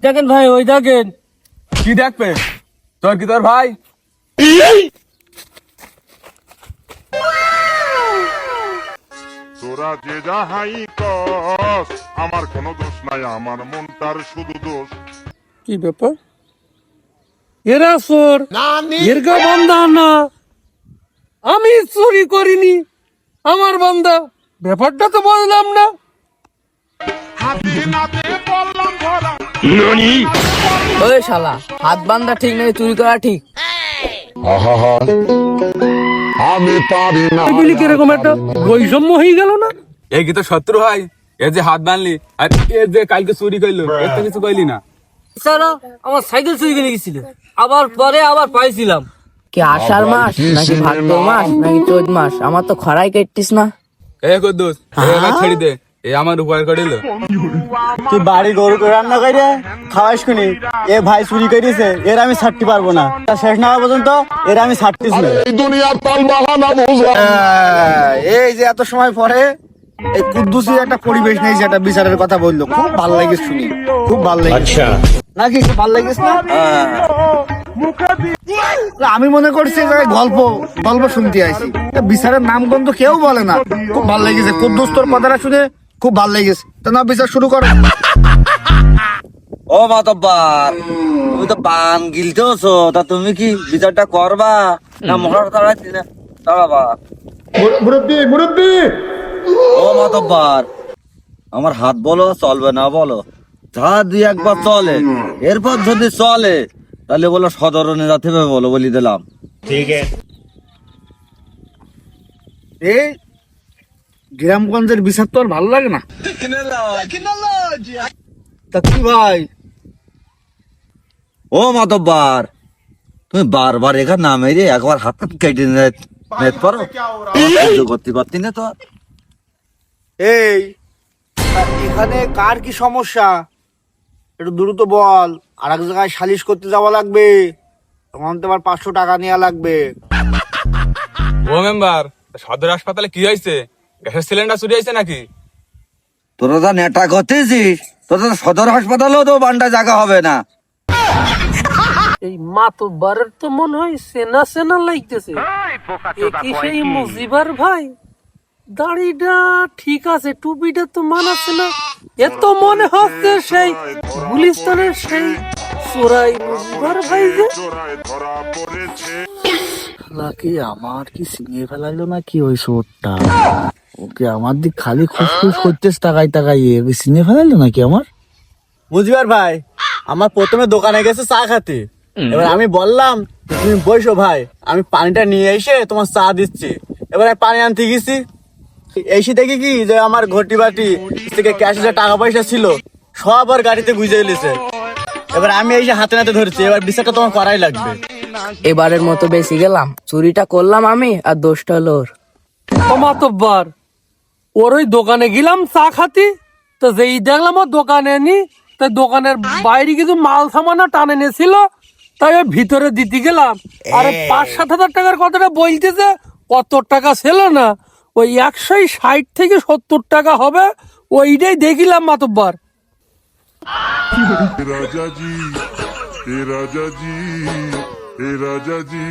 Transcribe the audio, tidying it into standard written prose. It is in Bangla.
দেখেন ভাই, ওই দেখেন। কি দেখবে? তোর কি তোর ভাই? তোরা যে যাহাই কর, আমার কোনো দোষ নাই, আমার মনটার শুধু দোষ। কি ব্যাপার? এরা চোর, এরগা বান্দা না, আমি চুরি করিনি, আমার বান্দা। ব্যাপারটা তো বললাম না। ওই শালা, হাত বান্ধা ঠিক নেই, চুরি করা ঠিক। আমি পারি না। এগুলি কিরকম একটা বৈষম্য হয়ে গেল না? এই কি তো শত্রু ভাই? এর যে হাত বানলি আর এর যে কালকে চুরি করলো, এর তো কিছু কইলি না। সারা আমার সাইকেল চুরি করে গেছিল, আবার পরে আবার পাইছিলাম। কি আষাঢ় মাস নাকি ভাদ্র মাস নাকি চৈত মাস? আমার তো খরাই কেটিস না। এ কদ্দুস, এবার ছেড়ে দে, এ আমার উপকার করিল। তুই বাড়ি গরু করে রান্না করে খাওয়াইস কোনি? এ ভাই চুরি করেছে, এর আমি ছাড়তে পারবো না। তা শেষ না হওয়া পর্যন্ত এর আমি ছাড়তিস না। এই দুনিয়ার তাল বাহানা বুঝলাম। এই যে এত সময় পরে এই কুদ্দুসির একটা পরিবেশ নেই, যে একটা বিচারের কথা বললো, খুব ভালো লাগে শুনি, খুব ভালো লাগে। আচ্ছা নাকি খুব ভালো লাগেস না? আমি মনে করছি যে গল্প গল্প শুনতে আইছি, বিচারের নাম গন্ধ কেউ বলে না। খুব ভালো লেগেছে কুদ্দুস, তোর কথাটা শুনে খুব ভালো লেগেছে। তা না, বিচার শুরু করো। ও মাতব্বার, তুমি তো পান গিলতেছো, তা তুমি কি বিচারটা করবা না মোহর তাড়াবা? মুরব্বী ও মাতব্বার, আমার হাত বলো চলবে না বলো? যা দুই একবার চলে, এরপর যদি চলে তাহলে বলো সদরণে যাতে হবে, বলো বলি দিলাম। এই গ্রামগঞ্জের বিচার তো আর ভালো লাগে না। তা কি ভাই? ও মাতব্বার, তুমি বারবার এখানে না মেরে একবার হাত কেটে নিতে পারো? করতে পারতি না তো। এই এখানে কার কি সমস্যা একটু দ্রুত বল। আর এক জায়গায় সালিশ করতে যাওয়া লাগবে, তখন তো আবার 500 টাকা নেওয়া লাগবে। ও মেম্বার, সদর হাসপাতালে কি হয়েছে? গ্যাসের সিলিন্ডার চুরি হয়েছে নাকি? তোরা যা নেটা করতেছিস, তোরা সদর হাসপাতালেও তো বান্ডা জায়গা হবে না। এই মাতব্বারের তো মনে হয় সেনা সেনা লাগতেছে। এ কি সেই মুজিবার ভাই? দাড়িটা ঠিক আছে, টুপিটা তো মানাচ্ছে না। এ তো মনে হচ্ছে সেই গুলিস্তানের সেই চোরাই মুজিবার ভাই যে। চোরায় ধরা পড়েছে। নাকি আমার কি চিনিয়ে ফেলাইলো নাকি ওই চোরটা? ওকে আমার দিক খালি খুশখুশ করতেস, তাকাই তাকাই চিনিয়ে ফেলাইলো নাকি আমার? বুঝবার ভাই, আমার প্রথমে দোকানে গেছে চা খাতে। এবার আমি বললাম তুমি বসো ভাই, আমি পানিটা নিয়ে এসে তোমার চা দিচ্ছি। এবার আমি পানি আনতে গেছি, এসে দেখি কি যে আমার ঘটি বাটি থেকে ক্যাশে যে টাকা পয়সা ছিল সব আর গাড়িতে গুজে এলেছে। এবার আমি এসে হাতে নাতে ধরেছি, এবার বিচারটা তোমার করাই লাগবে। এবারের মতো বেশি গেলাম, চুরিটা করলাম আমি আর দোষটা হলো ওর। ও মাতব্বার, ওর ওই দোকানে গেলাম চা খাতি, তো যেই দেখলাম ওর দোকানে নি, তাই দোকানের বাইরে কিছু মাল সামানা টানে নিয়েছিল, তাই ওই ভিতরে দিতে গেলাম। আর 5-7 হাজার টাকার কথাটা বলতেছে, কত টাকা ছিল না, ওই 160 থেকে 70 টাকা হবে, ওইটাই দেখিলাম মাতব্বার। রাজাজি, এ রাজাজি, এ রাজাজি।